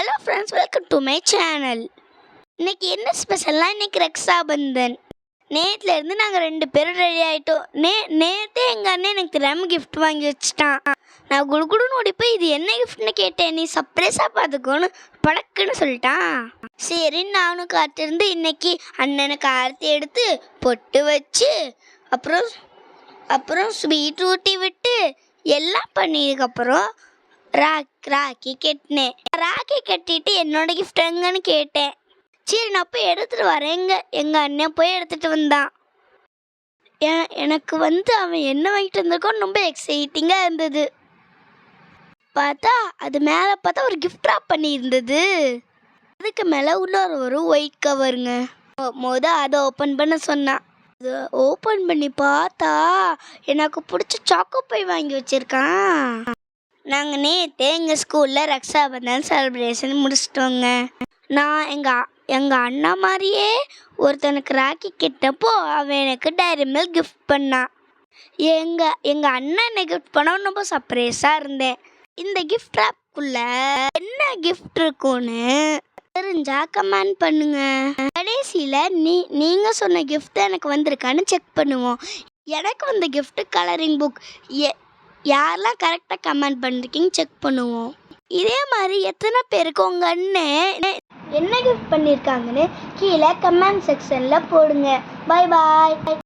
Hello friends, welcome to my channel. இன்னைக்கு என்ன ஸ்பெஷல்னா, இன்னைக்கு ரக்ஷாபந்தன். நேற்றுலேருந்து நாங்கள் 2 பேரும் ரெடி ஆகிட்டோம். நேற்றே எங்கள் அண்ணன் எனக்கு தெரியாமல் கிஃப்ட் வாங்கி வச்சுட்டான். நான் குடுகுடுன்னு ஓடி போய் இது என்ன கிஃப்ட்னு கேட்டேன். நீ சர்ப்ரைஸாக பார்த்துக்கோன்னு படக்குன்னு சொல்லிட்டான். சரி, நானும் காத்திருந்து இன்னைக்கு அண்ணனுக்கு ஆரத்தி எடுத்து பொட்டு வச்சு அப்புறம் ஸ்வீட் ஊட்டி விட்டு எல்லாம் பண்ணதுக்கப்புறம் ராக்கி கட்டினேன். ராக்கி கட்டிட்டு என்னோட கிஃப்ட் எங்கன்னு கேட்டேன். சரி, நான் போய் எடுத்துகிட்டு வரேன். எங்கள் அண்ணன் போய் எடுத்துகிட்டு வந்தான். எனக்கு அவன் என்ன வாங்கிட்டு வந்திருக்கோன்னு ரொம்ப எக்ஸைட்டிங்காக இருந்தது. பார்த்தா அது மேலே பார்த்தா ஒரு கிஃப்ட் ட்ராப் பண்ணியிருந்தது. அதுக்கு மேலே உள்ள ஒரு ஒயிட் கவருங்க. அதை ஓப்பன் பண்ண சொன்னான். அது ஓப்பன் பண்ணி பார்த்தா எனக்கு பிடிச்ச சாக்கோ பை வாங்கி வச்சுருக்கான். நாங்கள் நேற்று எங்கள் ஸ்கூலில் ரக்ஷாபந்தன் செலிப்ரேஷன் முடிச்சிட்டோங்க. நான் எங்கள் அண்ணா மாதிரியே ஒருத்தனுக்கு ராக்கி கிட்டப்போ அவன் எனக்கு டைரி மில்க் கிஃப்ட் பண்ணான். எங்கள் அண்ணன் என்ன கிஃப்ட் பண்ணான்னு ரொம்ப சர்ப்ரைஸாக இருந்தேன். இந்த கிஃப்ட் ஆப்குள்ளே என்ன கிஃப்ட் இருக்குன்னு தெரிஞ்சா கமெண்ட் பண்ணுங்க. கடைசியில் நீங்கள் சொன்ன கிஃப்ட் எனக்கு வந்திருக்கான்னு செக் பண்ணுவோம். எனக்கு வந்த கிஃப்ட் கலரிங் புக். யாரெல்லாம் கரெக்டாக கமெண்ட் பண்ணிருக்கீங்க செக் பண்ணுவோம். இதே மாதிரி எத்தனை பேருக்கு உங்கள் அண்ணன் என்ன கிஃப்ட் பண்ணியிருக்காங்கன்னு கீழே கமெண்ட் செக்ஷனில் போடுங்க. பாய் பாய்.